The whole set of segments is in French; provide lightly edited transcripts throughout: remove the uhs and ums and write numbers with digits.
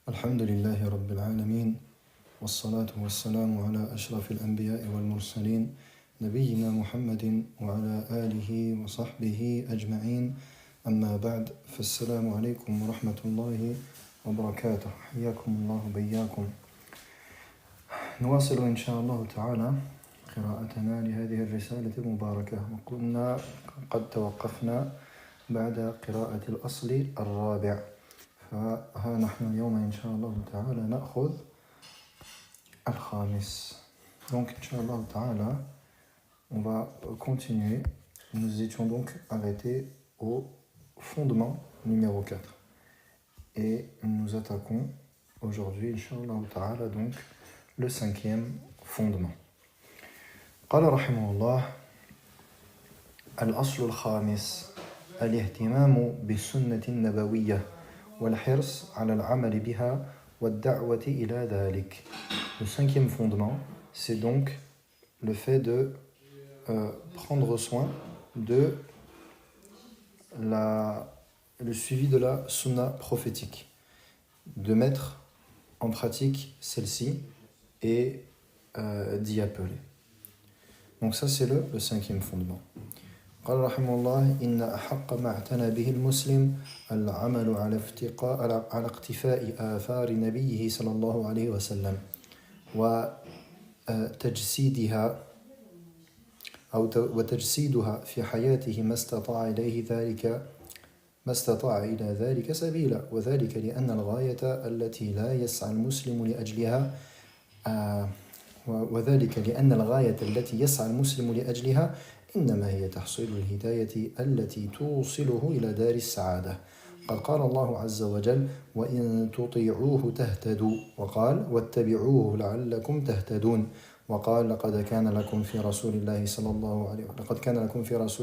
الحمد لله رب العالمين والصلاة والسلام على أشرف الأنبياء والمرسلين نبينا محمد وعلى آله وصحبه أجمعين أما بعد فالسلام عليكم ورحمة الله وبركاته حياكم الله بياكم نواصل إن شاء الله تعالى قراءتنا لهذه الرسالة المباركة وكنا قد توقفنا بعد قراءة الأصل الرابع فها نحن اليوم إن شاء الله تعالى نأخذ الخامس. Donc Inch'Allah Ta'ala, on va continuer. Nous étions donc arrêtés au fondement numéro 4. Et nous attaquons aujourd'hui, Inch'Allah Ta'ala, donc le cinquième fondement. قال رحمه الله الأصل الخامس الاهتمام بالسنة النبوية والحرص على العمل بها والدعوة إلى ذلك. Le cinquième fondement, c'est donc le fait de prendre soin de le suivi de la sunna prophétique, de mettre en pratique celle-ci et d'y appeler. Donc ça c'est le cinquième fondement. قال رحمه الله إن أحق ما اعتنى به المسلم العمل على اقتفاء آثار نبيه صلى الله عليه وسلم وتجسيدها في حياته ما استطاع إلى ذلك سبيلا وذلك لأن الغاية التي لا يسعى المسلم لأجلها إنما هي تحصيل الهداية التي توصله إلى دار السعادة. قال الله عز وجل وإن تطيعوه تهتدوا وقال واتبعوه لعلكم تهتدون وقال لقد كان لكم في رسول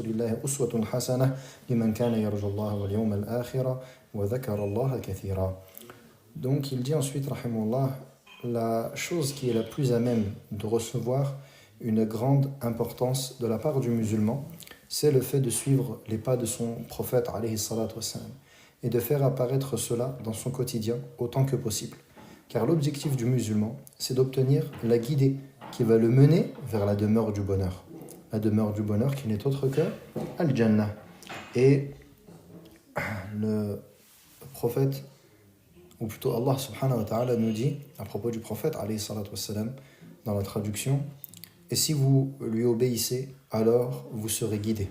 الله أسوة حسنة لمن كان يرجو الله واليوم الآخر وذكر الله كثيرا. Donc il dit ensuite rahimahullah, la chose qui est la plus à même de recevoir une grande importance de la part du musulman, c'est le fait de suivre les pas de son prophète alayhi salatu wassalam et de faire apparaître cela dans son quotidien autant que possible. Car l'objectif du musulman, c'est d'obtenir la guidée qui va le mener vers la demeure du bonheur. La demeure du bonheur qui n'est autre que Al-Jannah. Et le prophète, ou plutôt Allah subhanahu wa ta'ala nous dit à propos du prophète alayhi salatu wassalam dans la traduction, et si vous lui obéissez, alors vous serez guidés.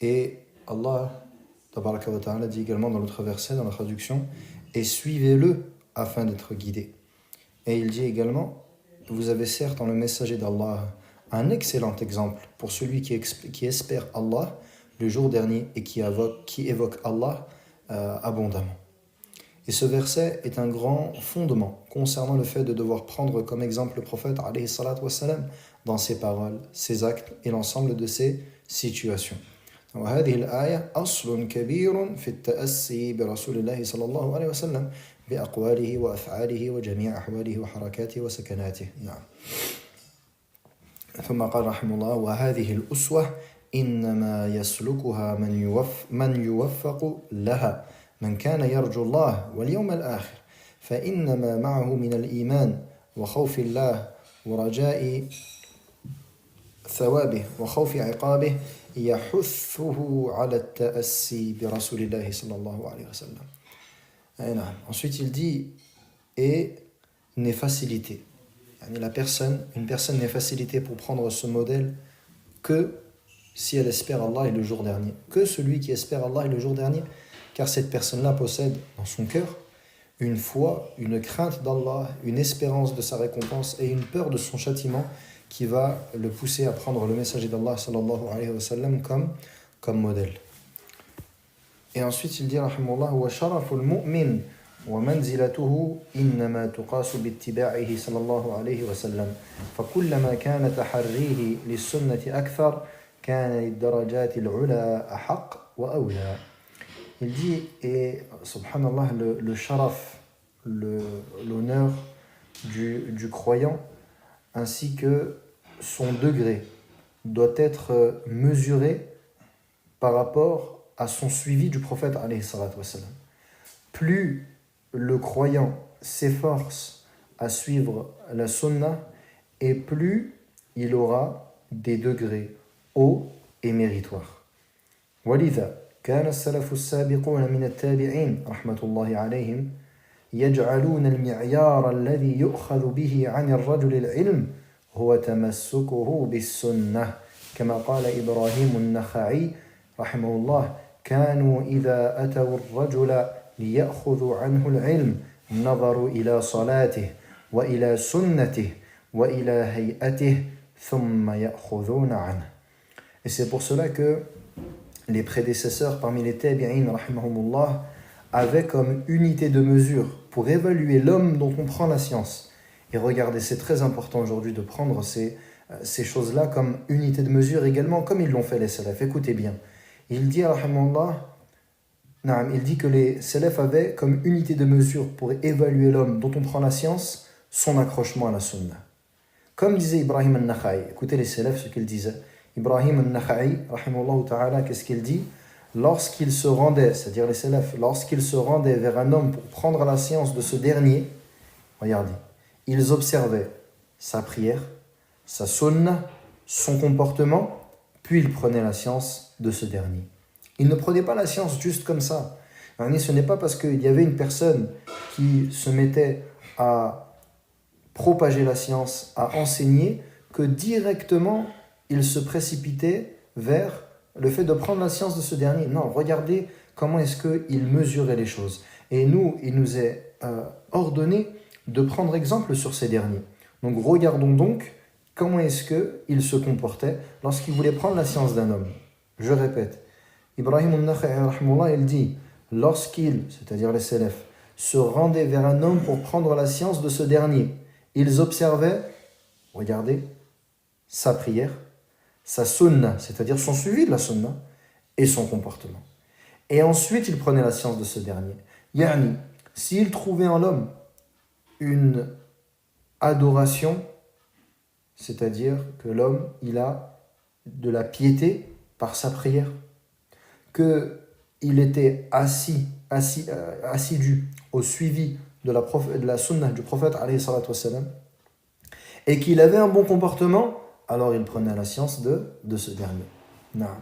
Et Allah tabaraka wa ta'ala dit également dans l'autre verset, dans la traduction, et suivez-le afin d'être guidés. Et il dit également, vous avez certes en le messager d'Allah un excellent exemple pour celui qui espère Allah le jour dernier et qui évoque Allah abondamment. Et ce verset est un grand fondement concernant le fait de devoir prendre comme exemple le prophète alayhi salatu wassalam dans ses paroles, ses actes et l'ensemble de ses situations. وهذه الآية أصل كبير في التأسي برسول الله صلى الله عليه وسلم بأقواله وأفعاله وجميع أحواله وحركاته وسكناته. نعم. ثم قال رحمه الله وهذه الأسوة إنما يسلكها من يوفق لها من كان يرجو الله واليوم الآخر فإنما معه من الإيمان وخوف الله ورجاء ثوابه وخوف عقابه يحثه على التأسي برسول الله صلى الله عليه وسلم. Ensuite il dit et n'est facilité. Une personne n'est facilitée pour prendre ce modèle que si elle espère Allah et le jour dernier. Que celui qui espère Allah et le jour dernier, car cette personne-là possède dans son cœur une foi, une crainte d'Allah, une espérance de sa récompense et une peur de son châtiment qui va le pousser à prendre le messager d'Allah sallallahu alayhi wa sallam comme modèle. Et ensuite il dit rahimahullah wa sharaful mu'min wa manzilatuhu innama tuqasu bittiba'ihi sallallahu alayhi wa sallam fa kullama kana taharrihi lis-sunnati akthar kana lid-darajati al-'ula ahaq wa awla. Il dit, et subhanallah, le sharaf, l'honneur du croyant, ainsi que son degré, doit être mesuré par rapport à son suivi du prophète alayhi salatu wassalam. Plus le croyant s'efforce à suivre la sunna, et plus il aura des degrés hauts et méritoires. ولذا كان السلف السابقون من التابعين رحمة الله عليهم يجعلون المعيار الذي يؤخذ به عن الرجل العلم هو تمسكه بالسنة كما قال إبراهيم النخعي رحمه الله كانوا إذا أتوا الرجل ليأخذوا عنه العلم نظروا إلى صلاته وإلى سنته وإلى هيئته ثم يأخذون عنه. Et c'est pour cela que les prédécesseurs parmi les tabi'in rahimahumullah avaient comme unité de mesure pour évaluer l'homme dont on prend la science. Et regardez, c'est très important aujourd'hui de prendre ces choses-là comme unité de mesure également, comme ils l'ont fait les salafs. Écoutez bien. Il dit, rahimahullah, il dit que les salafs avaient comme unité de mesure pour évaluer l'homme dont on prend la science, son accrochement à la sunna. Comme disait Ibrahim al-Nakha'i, écoutez les salafs ce qu'il disait. Ibrahim al-Nakha'i, rahimahullah ta'ala, qu'est-ce qu'il dit? Lorsqu'il se rendait, c'est-à-dire les salafs, lorsqu'ils se rendaient vers un homme pour prendre la science de ce dernier, regardez, ils observaient sa prière, sa sunna, son comportement, puis ils prenaient la science de ce dernier. Ils ne prenaient pas la science juste comme ça. Ce n'est pas parce qu'il y avait une personne qui se mettait à propager la science, à enseigner, que directement il se précipitait vers le fait de prendre la science de ce dernier. Non, regardez comment est-ce qu'il mesurait les choses. Et nous, il nous est ordonné de prendre exemple sur ces derniers. Donc regardons donc comment est-ce qu'il se comportait lorsqu'il voulait prendre la science d'un homme. Je répète, Ibrahim al-Nakha'i, il dit, lorsqu'il, c'est-à-dire les salafs, se rendaient vers un homme pour prendre la science de ce dernier, ils observaient, regardez, sa prière, sa sunna, c'est-à-dire son suivi de la sunna, et son comportement. Et ensuite, il prenait la science de ce dernier. Yani, s'il trouvait en l'homme une adoration, c'est-à-dire que l'homme, il a de la piété par sa prière, qu'il était assidu au suivi de la sunna du prophète, alayhi salatu wassalam, et qu'il avait un bon comportement, alors il prenait la science de ce dernier. نعم.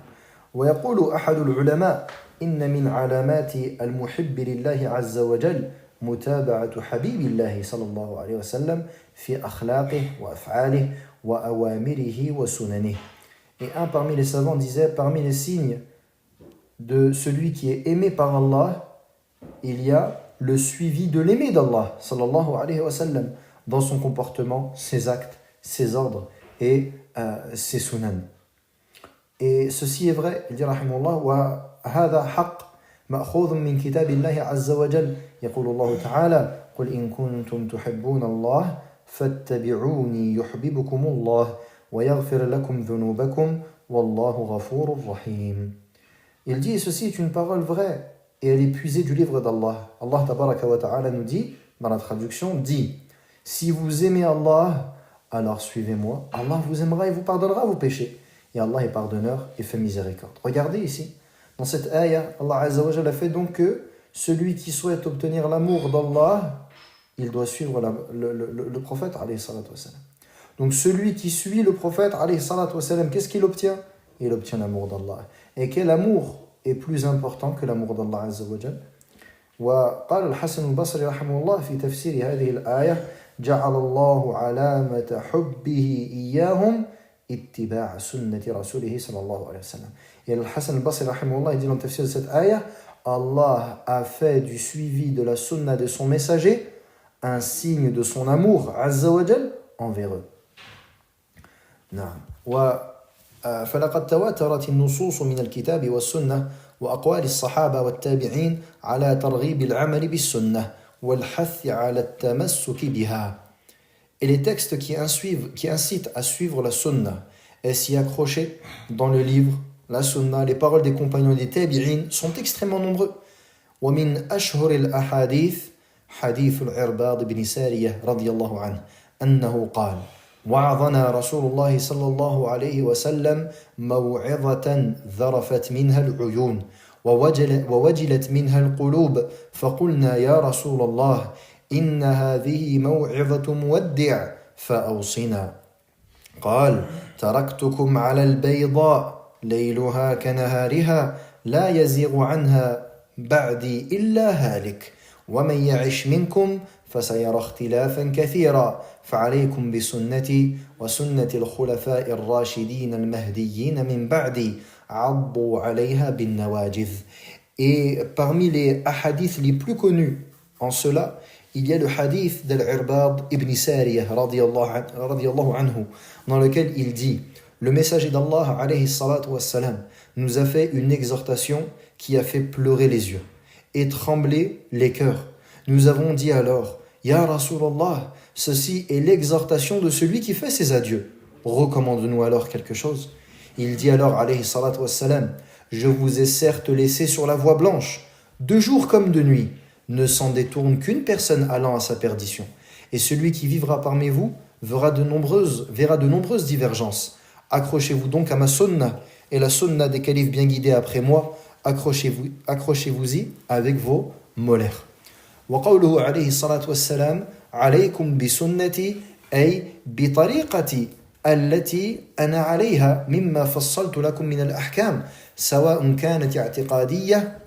ويقول أحد العلماء إن من علامات المحب لله عز وجل متابعة حبيب الله صلى الله عليه وسلم في أخلاقه وأفعاله وأوامره وسننه. Et un parmi les savants disait, parmi les signes de celui qui est aimé par Allah, il y a le suivi de l'aimé d'Allah sallallahu alayhi wa sallam dans son comportement, ses actes, ses ordres et ses sunan. Et ceci est vrai, il dit rahimahullah, wa hadha haqq ma'khudh min kitabillahi azza wa jal, yaqulu Allah ta'ala, qul in kuntum tuhibbuna Allah fattabi'uni yuhibbukum Allah wa yaghfir lakum dhunubakum wallahu ghafurur rahim. Il dit, ceci est une parole vraie et elle est puisée du livre d'Allah. Allah tabaraka wa ta'ala nous dit, dans la traduction, dit, si vous aimez Allah, alors suivez-moi, Allah vous aimera et vous pardonnera vos péchés. Et Allah est pardonneur et fait miséricorde. Regardez ici, dans cette ayah, Allah Azza wa Jalla fait donc que celui qui souhaite obtenir l'amour d'Allah, il doit suivre le prophète, alayhi salatu wassalam. Donc celui qui suit le prophète, alayhi salatu wassalam, qu'est-ce qu'il obtient? Il obtient l'amour d'Allah. Et quel amour est plus important que l'amour d'Allah Azza wa Jalla? وقال الحسن البصري رحمه الله في تفسير هذه الآية جعل الله علامة حبه إياهم اتباع سنة رسوله صلى الله عليه وسلم. Et Al-Hassan al-Basri rahimahullah, il dit dans le tafsir de cette ayah, Allah a fait du suivi de la sunna de son messager un signe de son amour azza wa jal envers eux. نعم. فلقد تواترت النصوص من الكتاب والسنة وأقوال الصحابة والتابعين على ترغيب العمل بالسنة والحث على التمسك بها. Et les textes qui incitent à suivre la sunna et s'y accrocher dans le livre, la sunna, les paroles des compagnons des tabi'in sont extrêmement nombreux. ومن أشهر الأحاديث حديث العرباض بن سارية رضي الله عنه أنه قال وعظنا رسول الله صلى الله عليه وسلم موعظة ذرفت منها العيون ووجلت منها القلوب فقلنا يا رسول الله إن هذه موعظة مودع فأوصنا قال تركتكم على البيضاء ليلها كنهارها لا يزيغ عنها بعدي إلا هالك ومن يعش منكم فسيرى اختلافا كثيرا فعليكم بسنتي وسنة الخلفاء الراشدين المهديين من بعدي عضوا عليها بالنواجذ. Et parmi les hadiths les plus connus en cela, il y a le hadith d'Al-Irbad ibn Sariyah radiyallahu anhu, dans lequel il dit: le messager d'Allah alayhi salatu wassalam nous a fait une exhortation qui a fait pleurer les yeux et trembler les cœurs. Nous avons dit alors: Ya Rasulallah, ceci est l'exhortation de celui qui fait ses adieux. Recommande-nous alors quelque chose. Il dit alors alayhi salatu wassalam: je vous ai certes laissé sur la voie blanche, de jour comme de nuit. Ne s'en détourne qu'une personne allant à sa perdition. Et celui qui vivra parmi vous verra de nombreuses divergences. Accrochez-vous donc à ma sunna et la sunna des califes bien guidés après moi. Accrochez-vous-y avec vos molaires. وقوله عليه الصلاة والسلام عليكم بسنتي أي بطريقتي التي أنا عليها مما فصلت لكم من الأحكام سواء كانت اعتقادية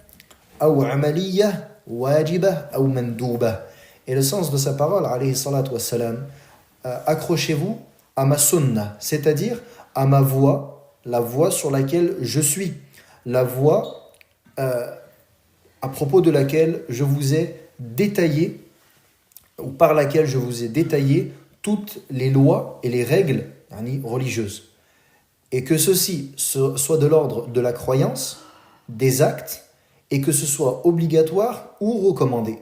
أو عملية واجبة أو مندوبة. Et le sens de sa parole عليه الصلاة والسلام, accrochez-vous à ma sunna, c'est-à-dire à ma voie, la voie sur laquelle je suis, la voie à propos de laquelle je vous ai détaillé, ou par laquelle je vous ai détaillé toutes les lois et les règles religieuses. Et que ceci soit de l'ordre de la croyance, des actes, et que ce soit obligatoire ou recommandé.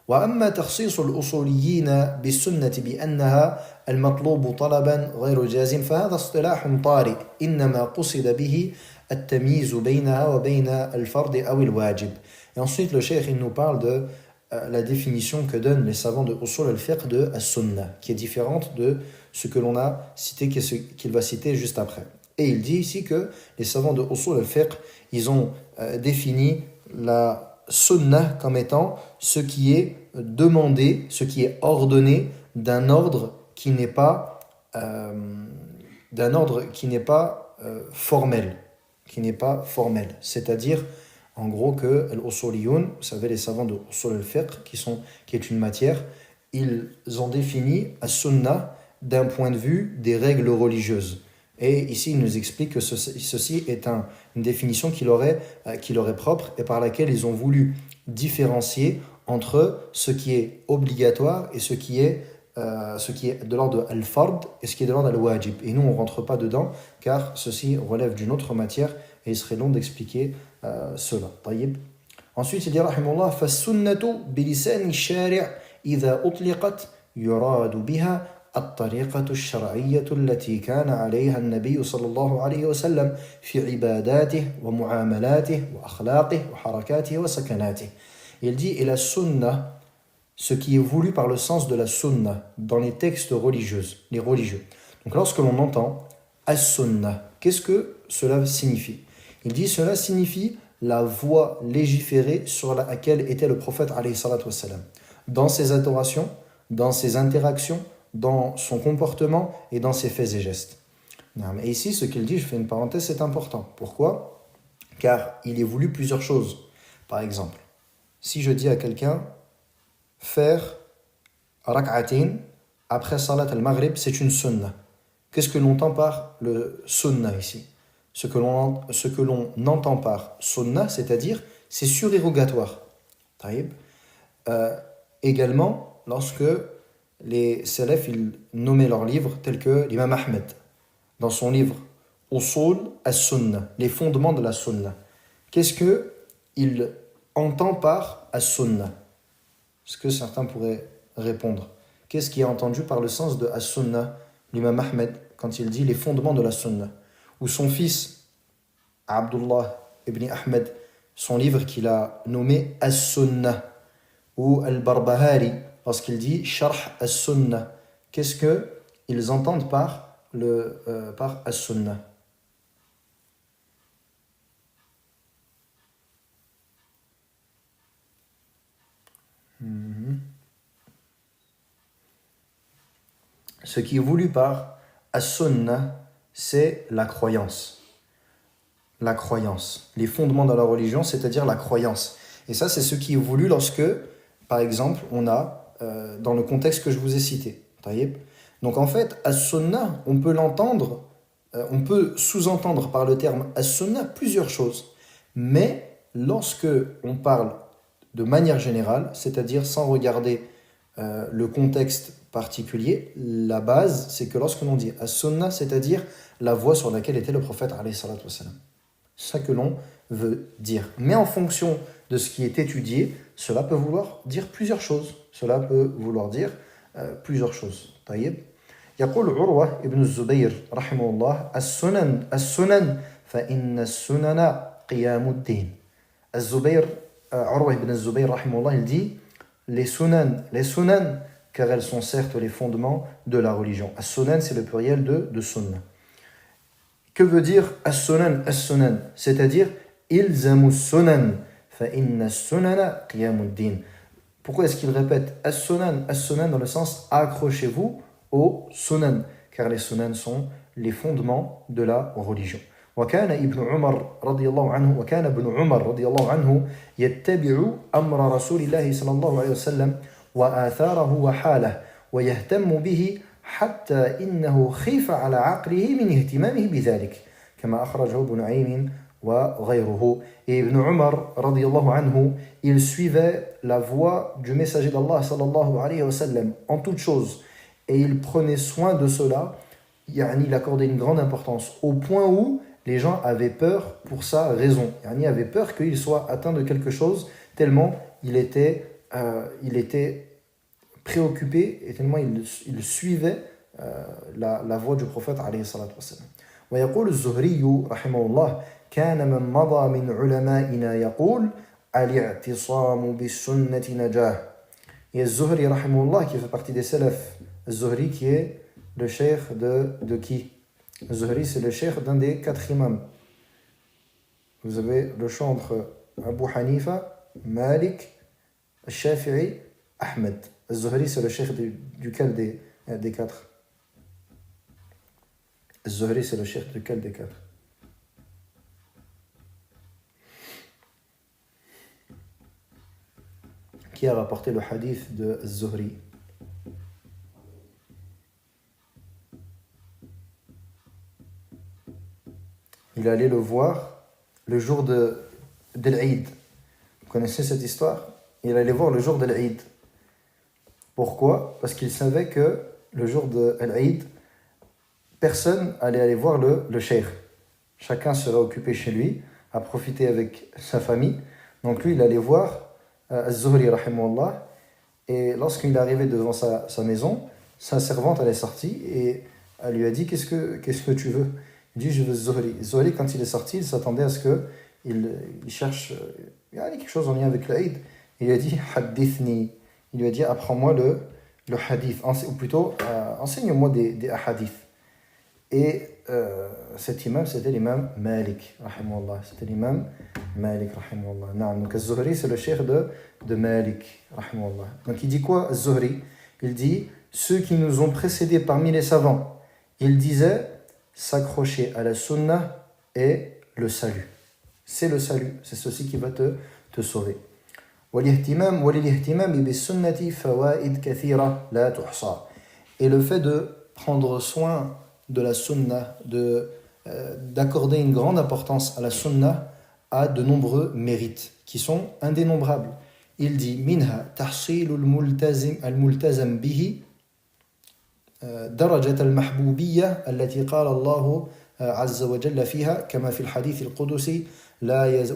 وأما تخصيص الأصوليين بالسنة بأنها المطلوب طلبا غير جازم فهذا اصطلاح طارئ إنما قصد به التمييز بينها وبين الفرض أو الواجب. Et ensuite le cheikh il nous parle de la définition que donnent les savants de Usul al-Fiqh de as-Sunnah, qui est différente de ce que l'on a cité, qu'il va citer juste après. Et il dit ici que les savants de Usul al-Fiqh, ils ont défini la Sunnah comme étant ce qui est demandé, ce qui est ordonné d'un ordre qui n'est pas formel, c'est-à-dire en gros que l'usuliyun, vous savez les savants de usul al-fiqh qui est une matière, ils ont défini as-sunnah d'un point de vue des règles religieuses. Et ici, il nous explique que ceci est une définition qui leur est propre et par laquelle ils ont voulu différencier entre ce qui est obligatoire et ce qui est de l'ordre de al-fard et ce qui est de l'ordre de al-wajib. Et nous, on ne rentre pas dedans car ceci relève d'une autre matière et il serait long d'expliquer cela. طيب. Ensuite, il dit rahimahullah فَالسُّنَّةُ بِلِسَانِ الشَّارِعِ إِذَا أُطْلِقَتْ يُرَادُ بِهَا الطريقة الشرعية التي كان عليها النبي صلى الله عليه وسلم في عباداته ومعاملاته وأخلاقه وحركاته وسكناته. Il dit, et la sunna, ce qui est voulu par le sens de la sunna dans les textes les religieux. Donc lorsque l'on entend as-sunna, qu'est-ce que cela signifie? Il dit, cela signifie la voie légiférée sur laquelle était le prophète alayhi salatu wassalam, dans ses adorations, dans ses interactions, dans son comportement et dans ses faits et gestes. Et ici, ce qu'il dit, je fais une parenthèse, c'est important. Pourquoi? Car il est voulu plusieurs choses. Par exemple, si je dis à quelqu'un faire rak'atin après salat al-maghrib, c'est une sunna. Qu'est-ce que l'on entend par le sunna ici? Ce que l'on entend par sunna, c'est-à-dire c'est surérogatoire. Également, lorsque les salafs ils nommaient leurs livres tels que l'imam Ahmed dans son livre Usul as-Sunnah, les fondements de la Sunnah. Qu'est-ce qu'il entend par as-Sunnah? Est-ce que certains pourraient répondre? Qu'est-ce qui est entendu par le sens de as-Sunnah, l'imam Ahmed, quand il dit les fondements de la Sunnah? Ou son fils Abdullah ibn Ahmed, son livre qu'il a nommé as-Sunnah, ou al-Barbahari lorsqu'il dit Sharh as-Sunnah. Qu'est-ce qu'ils entendent par as-Sunnah? ce qui est voulu par as-sunnah, c'est la croyance. La croyance. Les fondements de la religion, c'est-à-dire la croyance. Et ça, c'est ce qui est voulu lorsque, par exemple, on a, dans le contexte que je vous ai cité. Donc en fait, as-sunnah, on peut l'entendre, on peut sous-entendre par le terme as-sunnah plusieurs choses. Mais lorsque on parle de manière générale, c'est-à-dire sans regarder le contexte particulier, la base, c'est que lorsque l'on dit as-sunnah, c'est-à-dire la voie sur laquelle était le prophète alayhi salatu wassalam. C'est ça que l'on veut dire. Mais en fonction de ce qui est étudié, cela peut vouloir dire plusieurs choses. Cela peut vouloir dire plusieurs choses. طيب. يقول عروة ابن الزبير رحمه الله السنن فإن السنن قيام الدين. الزبير عروة ibn الزبير رحمه الله, il dit les sunan, car elles sont certes les fondements de la religion. As-sunan, c'est le pluriel de sunnah. Que veut dire as-sunan? As-sunan, c'est-à-dire ilzamu sunan fa inna sunana qiyamuddin. Pourquoi est-ce qu'il répète as-sunan? As-sunan dans le sens accrochez-vous aux sunan, car les sunan sont les fondements de la religion. وكان ابن عمر رضي الله عنه وكان ابن عمر رضي الله عنه يتبع أمر رسول الله صلى الله عليه وسلم وآثاره وحاله ويهتم به حتى إنه خيف على عقله من اهتمامه بذلك كما أخرجه ابن عيم وغيره. Et Ibn Umar رضي الله عنه, il suivait la voie du messager d'Allah صلى الله عليه وسلم en toutes choses et il prenait soin de cela. Il accordait une grande importance au point où les gens avaient peur pour sa raison. Il avait peur qu'il soit atteint de quelque chose tellement il était préoccupé et tellement il suivait la voie du prophète alayhi salatu wassalam. ويقول الزهري رحمه الله كان من مضى من علمائنا يقول الاعتصام بالسنة نجاه. Et Zuhri rahimahullah qui fait partie des salafs. Zuhri qui est le cheikh de qui? Zuhri, c'est le cheikh d'un des 4 imams. Vous avez le choix entre Abu Hanifa, Malik, Shafi'i, Ahmed. Zuhri, c'est le cheikh duquel des 4? Zuhri, c'est le cheikh duquel des 4? Qui a rapporté le hadith de Zuhri? Il allait le voir le jour de l'Eid. Vous connaissez cette histoire? Il allait voir le jour de l'Eid. Pourquoi? Parce qu'il savait que le jour de l'Eid, personne allait aller voir le cheikh. Chacun serait occupé chez lui, à profiter avec sa famille. Donc lui, il allait voir Az-Zuhri rahimahullah. Et lorsqu'il est arrivé devant sa maison, sa servante, elle est sortie et elle lui a dit qu'est-ce que tu veux? Il dit je veux Zuhri. Zuhri, quand il est sorti, il s'attendait à ce qu'il cherche quelque chose en lien avec l'Eid. Il lui a dit hadithni. Il lui a dit apprends-moi le hadith, ou plutôt enseigne-moi des hadiths. Et cet imam, c'était l'imam Malik rahimahullah. C'était l'imam Malik rahimahullah. Donc Az-Zuhri, c'est le cheikh de Malik rahimahullah. Donc il dit quoi Az-Zuhri? Il dit ceux qui nous ont précédés parmi les savants, il disait s'accrocher à la sunnah est le salut. C'est le salut, c'est ceci qui va te sauver. وللاهتمام بالسنة فوائد كثيرة لا تحصى. Et le fait de prendre soin de la sunnah, d'accorder une grande importance à la sunnah, a de nombreux mérites qui sont indénombrables. Il dit minha tahsil al-multazam bihi درجة المحبوبية التي قال الله عز وجل فيها كما في الحديث القدسي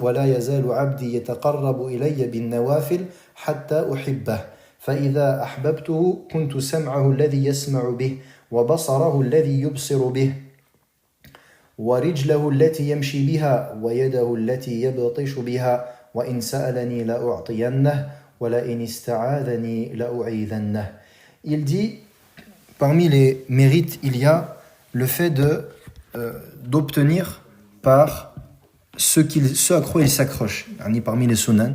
ولا يزال عبدي يتقرب إلي بالنوافل حتى أحبه فإذا أحببته كنت سمعه الذي يسمع به وبصره الذي يبصر به ورجله التي يمشي بها ويده التي يبطش بها وإن سألني لأعطينه ولئن استعاذني لأعيذنه. Il dit parmi les mérites, il y a le fait d'obtenir par ce à quoi il s'accroche. Parmi les sunan,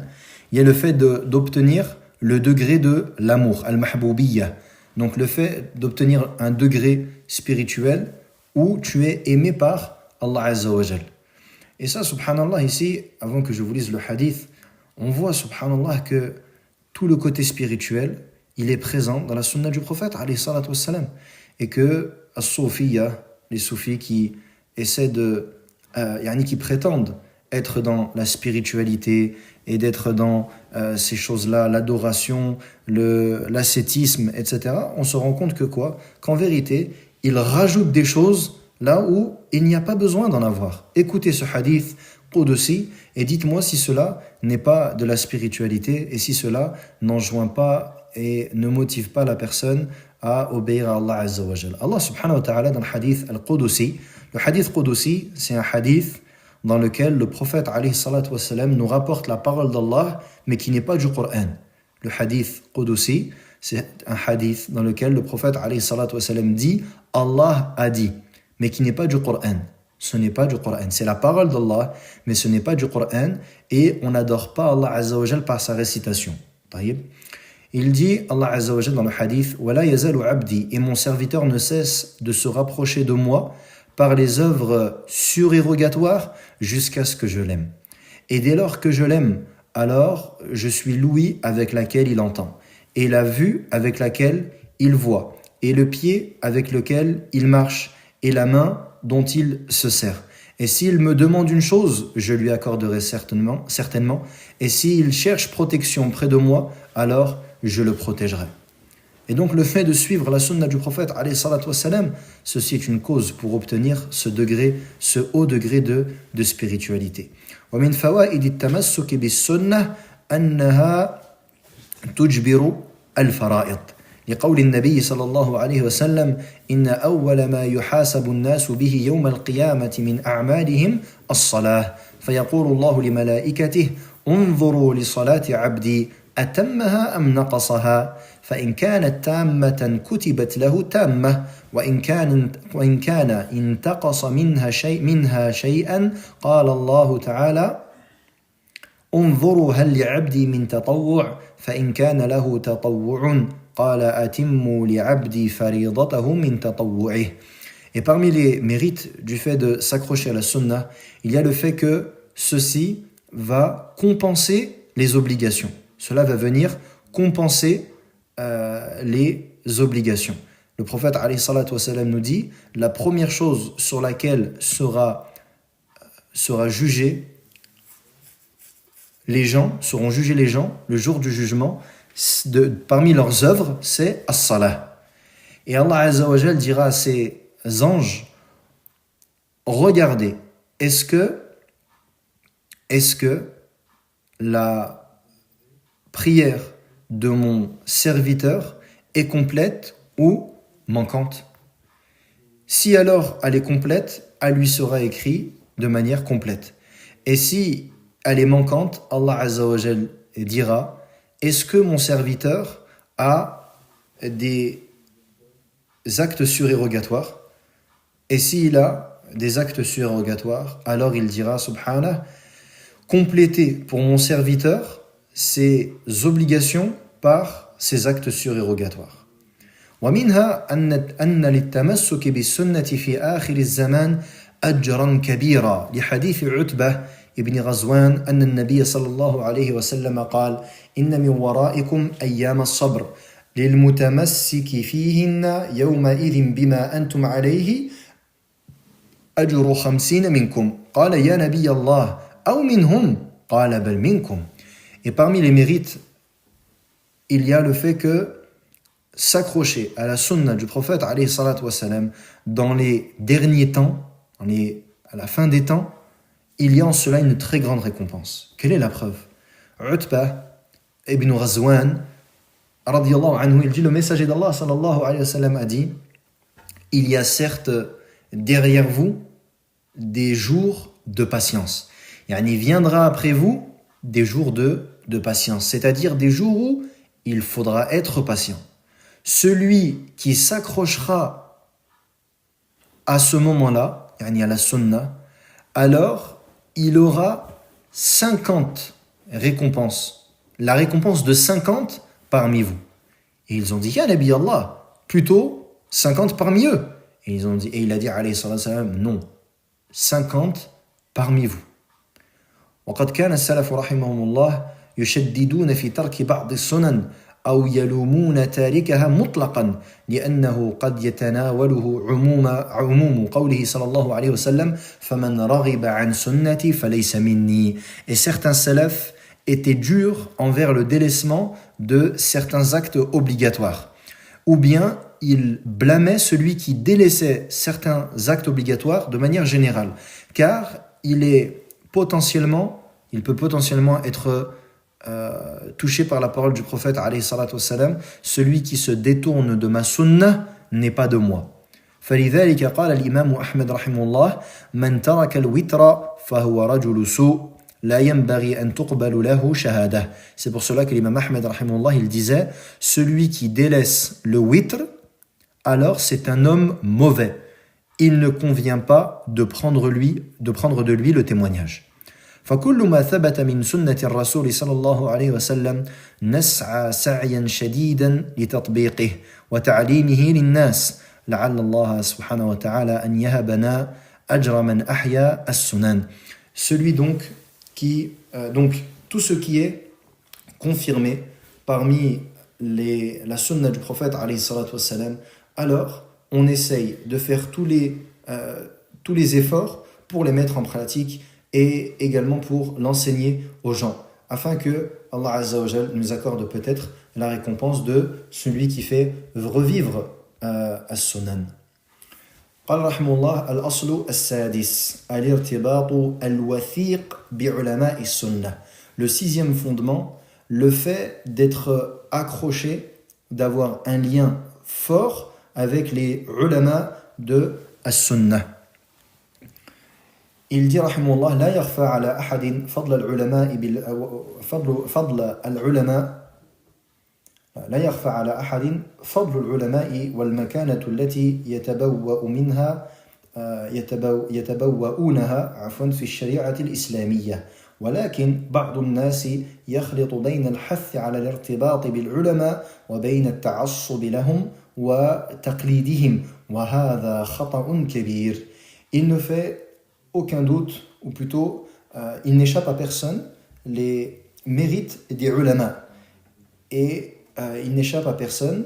il y a le fait d'obtenir le degré de l'amour, al-mahboubiyya. Donc le fait d'obtenir un degré spirituel où tu es aimé par Allah Azza wa Jal. Et ça, subhanallah, ici, avant que je vous lise le hadith, on voit, subhanallah, que tout le côté spirituel, il est présent dans la sunna du prophète, alayhi salatu wassalam. Et que as-soufiyya, les soufis qui essaient qui prétendent être dans la spiritualité et d'être dans ces choses-là, l'adoration, l'ascétisme, etc., on se rend compte que quoi? Qu'en vérité, ils rajoutent des choses là où il n'y a pas besoin d'en avoir. Écoutez ce hadith Qudsi et dites-moi si cela n'est pas de la spiritualité et si cela n'enjoint pas et ne motive pas la personne à obéir à Allah Azza wa Jal. Allah subhanahu wa ta'ala dans le hadith al-Qudsi, le hadith Qudsi, c'est un hadith dans lequel le prophète alayhi salatu wassalam nous rapporte la parole d'Allah mais qui n'est pas du Coran. Le hadith Qudsi, c'est un hadith dans lequel le prophète alayhi salatu wassalam dit Allah a dit, mais qui n'est pas du Coran. Ce n'est pas du Coran. C'est la parole d'Allah, mais ce n'est pas du Coran et on n'adore pas Allah Azza wa Jal par sa récitation. Il dit, Allah Azza wa Jal dans le hadith, وَلَا يَزَالُ عَبْدِي, et mon serviteur ne cesse de se rapprocher de moi par les œuvres surérogatoires jusqu'à ce que je l'aime. Et dès lors que je l'aime, alors je suis l'ouïe avec laquelle il entend, et la vue avec laquelle il voit, et le pied avec lequel il marche, et la main dont il se sert. Et s'il me demande une chose, je lui accorderai certainement, et s'il cherche protection près de moi, alors je le protégerai. Et donc le fait de suivre la sunna du prophète, alayhi salatu wassalam, ceci est une cause pour obtenir ce haut degré de spiritualité. ومن فوائد التمسك بالسنة أنها تجبر الفرائض. لقول النبي صلى الله عليه وسلم إن أول ما يحاسب الناس به يوم القيامة من أعمالهم الصلاة فيقول الله لملائكته انظروا لصلاة عبدي أتمها أم نقصها فإن كانت تامة كتبت له تامة وإن كان انتقص منها شيئا قال الله تعالى انظروا هل لعبدي من تطوع فإن كان له تطوع قال أتموا لعبدي فريضته من تطوعه. Et parmi les mérites du fait de s'accrocher à la sunna, il y a le fait que ceci va compenser les obligations. Cela va venir compenser les obligations. Le prophète alayhi salatu wassalam nous dit, la première chose sur laquelle seront jugés les gens le jour du jugement, parmi leurs œuvres, c'est as-salah. Et Allah Azza wa Jal dira à ses anges, regardez, est-ce que la prière de mon serviteur est complète ou manquante? Si alors elle est complète, elle lui sera écrite de manière complète. Et si elle est manquante, Allah Azza wa Jal dira, est-ce que mon serviteur a des actes surérogatoires? Et s'il a des actes surérogatoires, alors il dira, subhanah, complétez pour mon serviteur ses obligations par ses actes surérogatoires. ومنها أن للتمسك بالسنة في آخر الزمان أجرا كبيرا لحديث عتبة ابن غزوان أن النبي صلى الله عليه وسلم قال إن من ورائكم أيام الصبر للمتمسك فيهن يومئذ بما أنتم عليه أجر 50 منكم قال يا نبي الله أو منهم قال بل منكم. Et parmi les mérites, il y a le fait que s'accrocher à la sunna du prophète alayhi salatu wassalam dans les derniers temps, à la fin des temps, il y a en cela une très grande récompense. Quelle est la preuve? Utbah ibn Ghazwan, radiyallahu anhu, il dit, le messager d'Allah sallallahu alayhi wa sallam a dit, il y a certes derrière vous des jours de patience. Il viendra après vous des jours de patience, c'est-à-dire des jours où il faudra être patient. Celui qui s'accrochera à ce moment-là, à la sunna, alors il aura 50 récompenses, la récompense de 50 parmi vous. Et ils ont dit, Ya Nabi Allah, plutôt 50 parmi eux. Et il a dit, alayhi salam, non, 50 parmi vous. وقد كان السلف رحمهم الله يشددون في ترك بعض السنن أو يلومون تاركها مطلقا لأنه قد يتناوله عموم قوله صلى الله عليه وسلم فمن رغب عن سنتي فليس مني. Et certains salafs étaient durs envers le délaissement de certains actes obligatoires. Ou bien ils blâmaient celui qui délaissait certains actes obligatoires de manière générale. Car il peut potentiellement être touché par la parole du prophète alayhi salatu wassalam, celui qui se détourne de ma sunnah n'est pas de moi. فلذلك قال الإمام أحمد رحمه الله من ترك الوتر فهو رجل سوء لا ينبغي أن تقبل له شهادة. C'est pour cela que l'imam Ahmed rahimahullah il disait celui qui délaisse le witr alors c'est un homme mauvais, il ne convient pas de prendre de lui le témoignage. فكل ما ثبت من سنة الرسول صلى الله عليه وسلم نسعى سعيا شديدا لتطبيقه وتعليمه للناس لعل الله سبحانه وتعالى أن يهبنا أجر من أحيا السنن. Celui donc tout ce qui est confirmé parmi la sunna du prophète alayhi salatu wassalam, alors on essaye de faire tous les efforts pour les mettre en pratique et également pour l'enseigner aux gens, afin que Allah Azza wa Jal nous accorde peut-être la récompense de celui qui fait revivre as-sunan. قال رحمه الله الأصل السادس الارتباط الوثيق بعلماء السنة. Le sixième fondement, le fait d'être accroché, d'avoir un lien fort avec les ulama de as-sunnah. Il dit رحمه الله لا يخفى على أحد فضل العلماء والمكانة التي يتبوؤونها في الشريعة الإسلامية ولكن بعض الناس يخلط بين الحث على الارتباط بالعلماء وبين التعصب لهم وتقليدهم وهذا خطأ كبير. Il ne fait aucun doute, ou plutôt il n'échappe à personne les mérites des ulama et il n'échappe à personne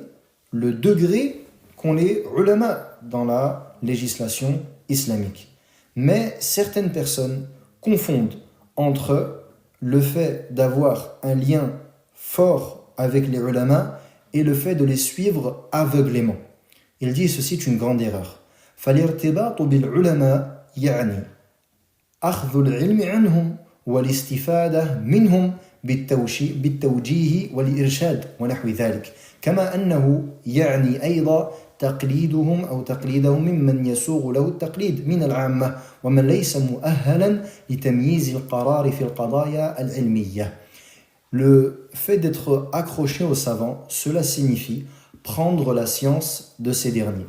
le degré qu'ont les ulama dans la législation islamique. Mais certaines personnes confondent entre le fait d'avoir un lien fort avec les ulama et le fait de les suivre aveuglément. Il dit ceci est une grande erreur. فالارتباط بالعلماء يعني أخذ العلم عنهم والاستفادة منهم بالتوجيه والإرشاد ونحو ذلك كما أنه يعني أيضا تقليدهم أو تقليدهم ممن يسوغ له التقليد من العامة ومن ليس مؤهلا لتمييز القرار في القضايا العلمية. Le fait d'être accroché aux savants, cela signifie prendre la science de ces derniers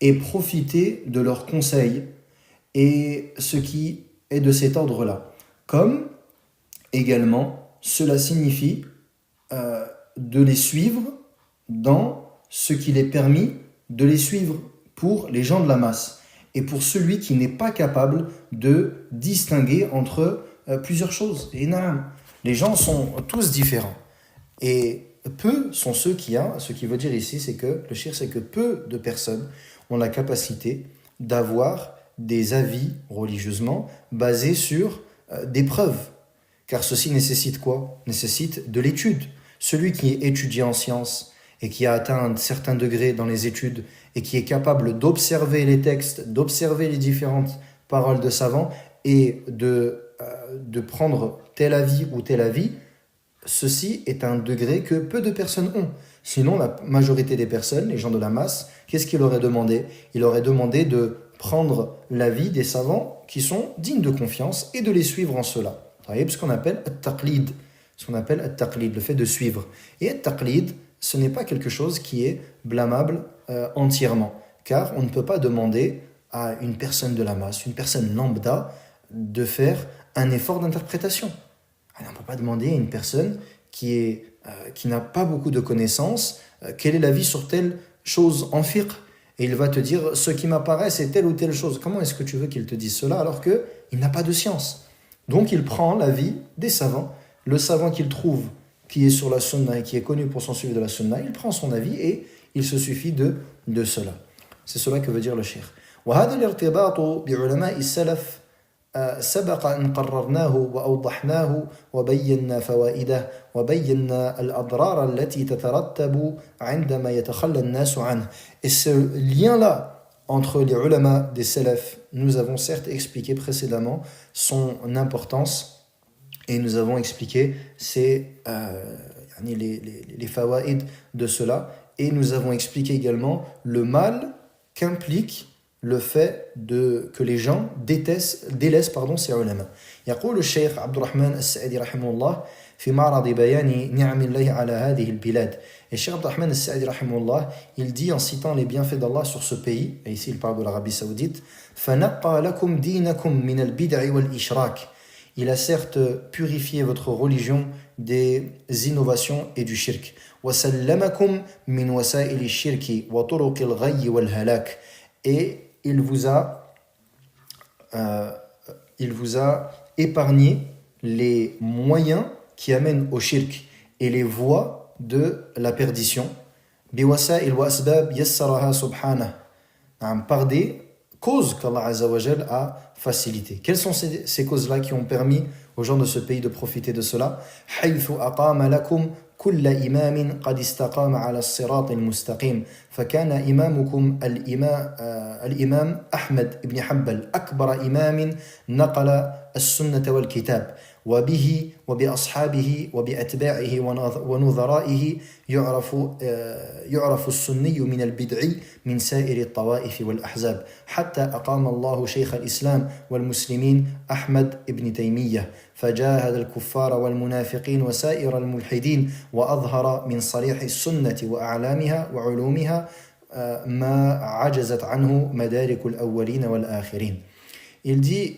et profiter de leurs conseils et ce qui est de cet ordre-là. Comme également, cela signifie de les suivre dans ce qu'il est permis de les suivre pour les gens de la masse et pour celui qui n'est pas capable de distinguer entre plusieurs choses. Et non, les gens sont tous différents et peu sont ceux qui ont, ce qui veut dire ici, c'est que le shirk, c'est que peu de personnes ont la capacité d'avoir des avis religieusement basés sur des preuves. Car ceci nécessite quoi ? Nécessite de l'étude. Celui qui est étudiant en sciences et qui a atteint un certain degré dans les études et qui est capable d'observer les textes, d'observer les différentes paroles de savants et de prendre tel avis ou tel avis, ceci est un degré que peu de personnes ont. Sinon, la majorité des personnes, les gens de la masse, qu'est-ce qu'il aurait demandé ? Il aurait demandé de prendre l'avis des savants qui sont dignes de confiance et de les suivre en cela. Ce qu'on appelle at-taqlid, le fait de suivre. Et at-taqlid, ce n'est pas quelque chose qui est blâmable entièrement, car on ne peut pas demander à une personne de la masse, une personne lambda, de faire un effort d'interprétation. On ne peut pas demander à une personne qui n'a pas beaucoup de connaissances quel est l'avis sur tel chose en fiqh, et il va te dire ce qui m'apparaît c'est telle ou telle chose. Comment est-ce que tu veux qu'il te dise cela alors qu'il n'a pas de science? Donc il prend l'avis des savants, le savant qu'il trouve qui est sur la sunna et qui est connu pour son suivi de la sunna, il prend son avis et il se suffit de cela. C'est cela que veut dire le cheikh. وهذا الارتباط بعلماء السلف سبق أن قررناه وأوضحناه وبينا فوائده وبينا الأضرار التي تترتب عندما يتخلى الناس عنه. Et ce lien-là entre les ulama des salaf, nous avons certes expliqué précédemment son importance et nous avons expliqué les fawaïd de cela et nous avons expliqué également le mal qu'implique le fait que les gens délaissent ces ulama. يقول الشيخ عبد الرحمن السعدي رحمه الله في معرض بيان نعم الله على هذه البلاد. Et Cheikh Abd al-Rahman al-Sa'di rahimahullah, il dit en citant les bienfaits d'Allah sur ce pays, et ici il parle de l'Arabie Saoudite, فَنَقَّى لَكُمْ دِينَكُمْ مِنَ الْبِدْعِ وَالْإِشْرَاكِ. Il a certes purifié votre religion des innovations et du shirk. وَسَلَّمَكُمْ مِنْ وَسَائِلِ الشِّرْكِ وَطُرُقِ الْغَيِّ وَالْهَلَاكِ. Et il vous a épargné les moyens qui amènent au shirk et les voies de la perdition. بِوَسَائِلْ وَأَسْبَابٍ يَسَّرَهَا سُبْحَانَهُ. Par des causes qu'Allah Azza wa Jal a facilitées. Quelles sont ces causes-là qui ont permis aux gens de ce pays de profiter de cela? حَيْثُ أَقَامَ لَكُمْ كل إمام قد استقام على الصراط المستقيم فكان إمامكم الإمام أحمد بن حنبل أكبر إمام نقل السنة والكتاب وبه وبأصحابه وبأتباعه ونظرائه يعرف السني من البدعي من سائر الطوائف والأحزاب حتى أقام الله شيخ الإسلام والمسلمين أحمد بن تيمية فجاهد الكفار والمنافقين وسائر الملحدين وأظهر من صريح السنة وأعلامها وعلومها ما عجزت عنه مدارك الأولين والآخرين. Il dit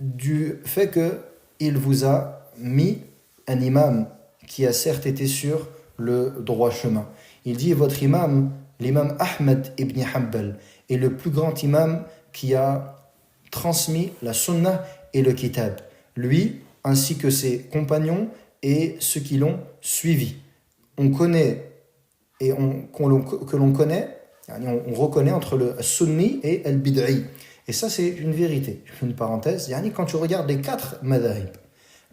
du fait qu'il vous a mis un imam qui a certes été sur le droit chemin. Il dit votre imam, l'imam Ahmed ibn Hanbal, est le plus grand imam qui a transmis la sunna et le kitab. Lui, ainsi que ses compagnons et ceux qui l'ont suivi. On connaît et que l'on connaît, on reconnaît entre le sunni et le bid'i. Et ça, c'est une vérité. Je fais une parenthèse. Quand tu regardes les 4 madhab,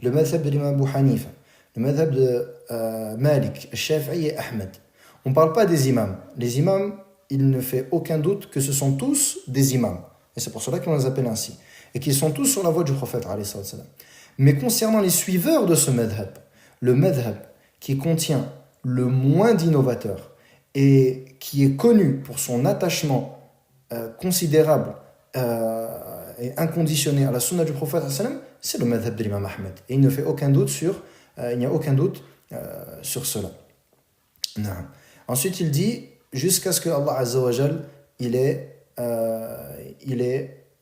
le madhab de l'imam Abu Hanifa, le madhab de Malik, Shafi'i et Ahmed, on ne parle pas des imams. Les imams, il ne fait aucun doute que ce sont tous des imams. Et c'est pour cela qu'on les appelle ainsi. Et qu'ils sont tous sur la voie du prophète, alayhi salam. Mais concernant les suiveurs de ce madhab, le madhab qui contient le moins d'innovateurs et qui est connu pour son attachement considérable et inconditionné à la sunna du prophète, c'est le madhab de l'imam Ahmed. Et il ne fait aucun doute il n'y a aucun doute sur cela. Ensuite, il dit jusqu'à ce que Allah Azza wa Jal il est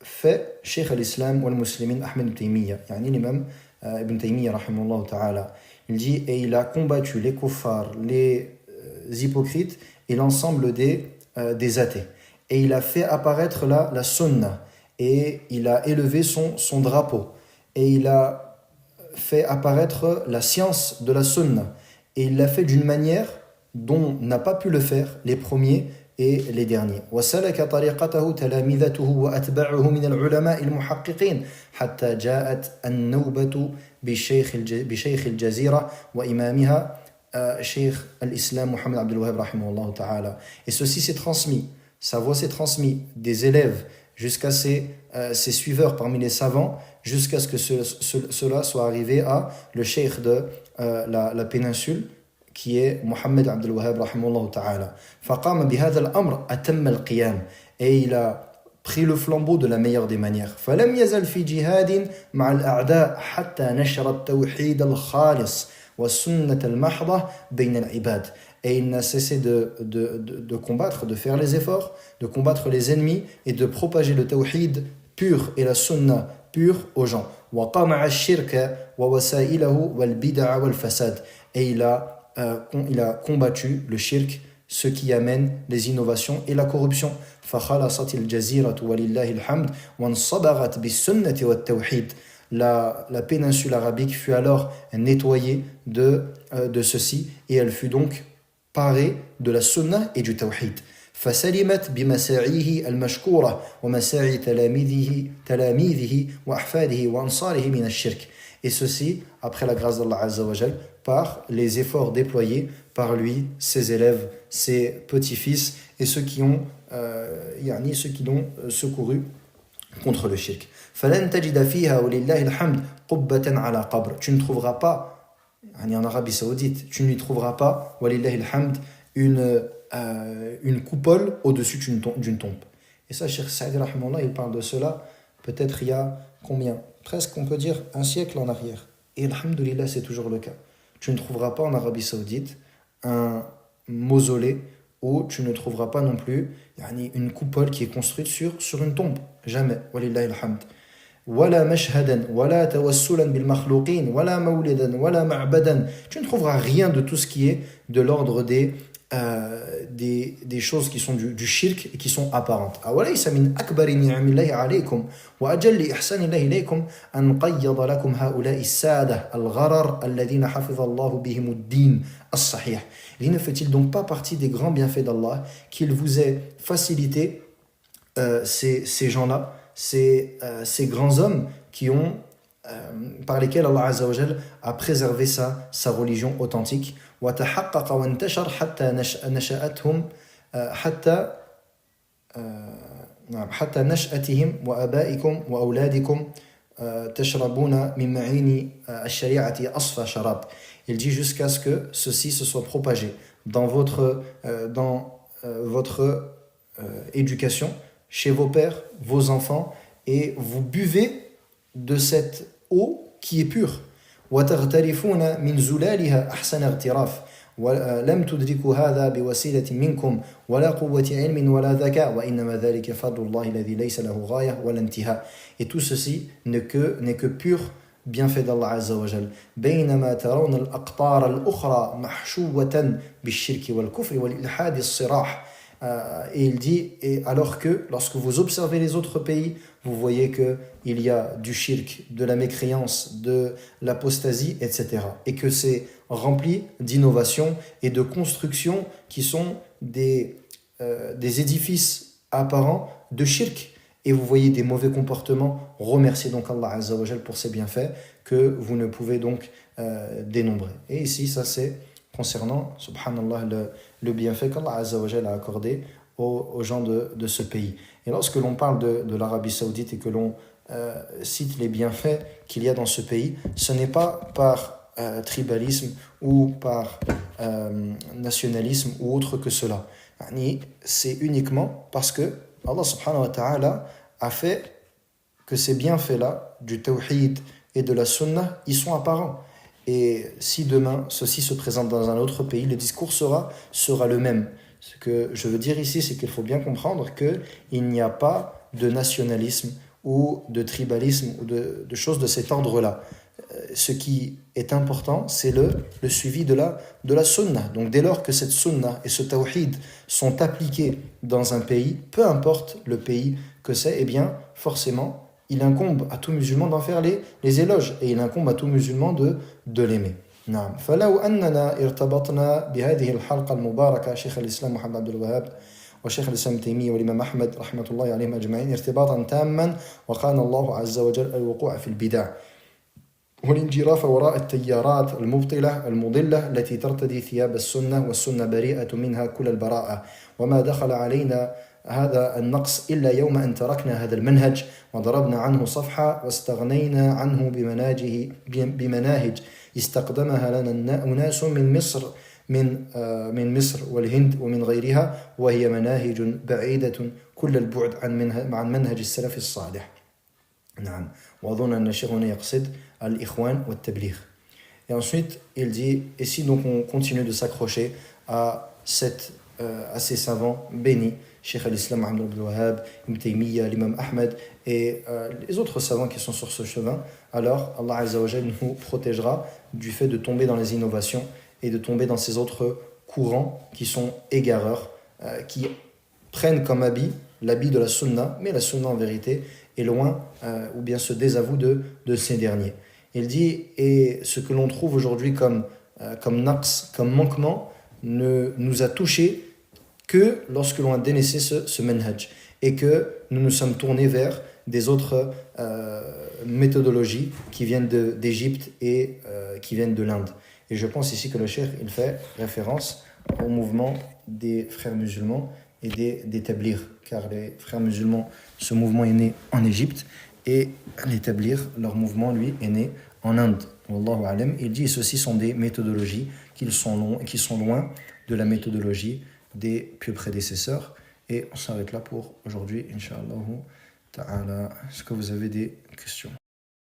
fait Cheikh al-Islam wal Muslimin Ahmed ibn Taymiyyah, l'imam ibn Taymiyyah rahimahullah ta'ala. Il dit et il a combattu les kuffars, les hypocrites et l'ensemble des athées. Et il a fait apparaître la sunna et il a élevé son drapeau et il a fait apparaître la science de la sunna et il l'a fait d'une manière dont n'a pas pu le faire les premiers et les derniers. وسلك طريقته تلامذته وأتباعه من العلماء المحققين حتى جاءت النوبة بشيخ الجزيرة وإمامها شيخ الإسلام محمد عبد الوهاب رحمه الله تعالى. Et ceci s'est transmis, sa voix s'est transmise des élèves jusqu'à ses suiveurs parmi les savants, jusqu'à ce que cela soit arrivé à le cheikh de la péninsule, qui est Mohammed Abdel Wahhab rahimahullah ta'ala. فقام بهذا الأمر أتم القيام. Et il a pris le flambeau de la meilleure des manières. فلم يزل في جهاد مع الأعداء حتى نشر التوحيد الخالص والسنة المحضة بين العباد. Et il n'a cessé de combattre, de faire les efforts, de combattre les ennemis et de propager le tawhid pur et la sunna pure aux gens. وقمع الشرك ووسائله والبدع والفساد. Et il a combattu le shirk ce qui amène les innovations et la corruption. فخلصت الجزيرة ولله الحمد وانصبغت بالسنة والتوحيد. La péninsule arabique fut alors nettoyée de ceci et elle fut donc parée de la sunna et du tawhid. فسلمت بمساعيه المشكورة ومساعي تلاميذه وأحفاده وأنصاره من الشرك. Et ceci, après la grâce d'Allah Azza wa Jal, par les efforts déployés par lui, ses élèves, ses petits-fils et ceux qui l'ont secouru contre le shirk. فلن تجد فيها ولله الحمد قبة على قبر. Tu ne trouveras pas, en Arabie Saoudite, tu ne trouveras pas, ولله الحمد, une coupole au-dessus d'une tombe. Et ça, Cheikh Saïd Rahimahullah, il parle de cela peut-être il y a combien? Presque, on peut dire, un siècle en arrière. Et alhamdoulilah, c'est toujours le cas. Tu ne trouveras pas en Arabie Saoudite un mausolée où tu ne trouveras pas non plus une coupole qui est construite sur une tombe. Jamais. Walillahi alhamd. ولا مشهدا ولا توسلا بالمخلوقين ولا مولدا ولا معبدا. Tu ne trouveras rien de tout ce qui est de l'ordre des choses qui sont du shirk et qui sont apparentes. أوليس من أكبر نعم الله عليكم وأجل إحسان الله إليكم أن قيض لكم هؤلاء السادة الغرر الذين حفظ الله بهم الدين الصحيح. Il ne fait-il donc pas partie des grands bienfaits d'Allah qu'il vous ait facilité ces gens-là, ces grands hommes qui ont par lesquels Allah Azza wa Jal a préservé sa religion authentique. وتحقق وانتشر حتى نشأتهم حتى نشأتهم وآبائكم وأولادكم تشربون من معين الشريعة أصفى شراب. Il dit jusqu'à ce que ceci se soit propagé dans votre éducation, chez vos pères, vos enfants, et vous buvez de cette eau qui est pure. وتغترفون من زلالها أحسن اغتراف ولم تدركوا هذا بوسيلة منكم ولا قوة علم ولا ذكاء وإنما ذلك فضل الله الذي ليس له غاية ولا انتهاء. Et tout ceci n'est que pur bienfait d'Allah Azza wa Jal. بينما ترون الأقطار الأخرى محشوة بالشرك والكفر والإلحاد الصراح. Et il dit, et alors que lorsque vous observez les autres pays, vous voyez qu'il y a du shirk, de la mécréance, de l'apostasie, etc. Et que c'est rempli d'innovations et de constructions qui sont des édifices apparents de shirk. Et vous voyez des mauvais comportements. Remerciez donc Allah Azza wa Jal pour ses bienfaits que vous ne pouvez donc dénombrer. Et ici, ça c'est concernant, subhanallah, le bienfait qu'Allah Azza wa Jal a accordé aux gens de ce pays. Et lorsque l'on parle de l'Arabie Saoudite et que l'on cite les bienfaits qu'il y a dans ce pays, ce n'est pas par tribalisme ou par nationalisme ou autre que cela. C'est uniquement parce que Allah subhanahu wa ta'ala a fait que ces bienfaits-là, du tawhid et de la sunnah, ils sont apparents. Et si demain, ceci se présente dans un autre pays, le discours sera le même. Ce que je veux dire ici, c'est qu'il faut bien comprendre qu'il n'y a pas de nationalisme ou de tribalisme ou de choses de cet ordre-là. Ce qui est important, c'est le suivi de la sunnah. Donc dès lors que cette sunnah et ce tawhid sont appliqués dans un pays, peu importe le pays que c'est, eh bien forcément, il incombe à tout musulman d'en faire les éloges et il incombe à tout musulman de l'aimer. نعم فلو أننا ارتبطنا بهذه الحلقة المباركة شيخ الإسلام محمد عبد الوهاب وشيخ الإسلام تيمية والإمام أحمد رحمة الله عليهم أجمعين ارتباطا تاما وقانا الله عز وجل الوقوع في البدع والانجراف وراء التيارات المبطلة المضلة التي ترتدي ثياب السنة والسنة بريئة منها كل البراءة وما دخل علينا هذا النقص إلا يوم أن تركنا هذا المنهج وضربنا عنه صفحة واستغنينا عنه بمناهج استقدمها لنا أناس من مصر والهند ومن غيرها وهي مناهج بعيدة كل البعد عن منهج السلف الصالح. نعم وأظن أن الشيخ هنا يقصد الإخوان والتبليغ. Et ensuite il dit, et si donc on continue de s'accrocher à ces savants bénis, Cheikh al-Islam Muhammad Abdul Wahhab, Ibn Taymiyyah, l'imam Ahmed et les autres savants qui sont sur ce chemin, alors Allah Azza wa Jal nous protégera du fait de tomber dans les innovations et de tomber dans ces autres courants qui sont égareurs, qui prennent comme habit l'habit de la sunna, mais la sunna en vérité est loin, ou bien se désavoue de ces derniers. Il dit, et ce que l'on trouve aujourd'hui comme naqs, comme manquement, ne nous a touché que lorsque l'on a délaissé ce manhaj, et que nous nous sommes tournés vers des autres méthodologies qui viennent d'Égypte et qui viennent de l'Inde. Et je pense ici que le cheikh, il fait référence au mouvement des frères musulmans et des tablighs, car les frères musulmans, ce mouvement est né en Égypte, et les tablighs, leur mouvement, lui, est né en Inde. Wallahu alam. Il dit, ceci sont des méthodologies qui sont loin de la méthodologie des pieux prédécesseurs. Et on s'arrête là pour aujourd'hui, Inch'Allah ta'ala. Est-ce que vous avez des questions?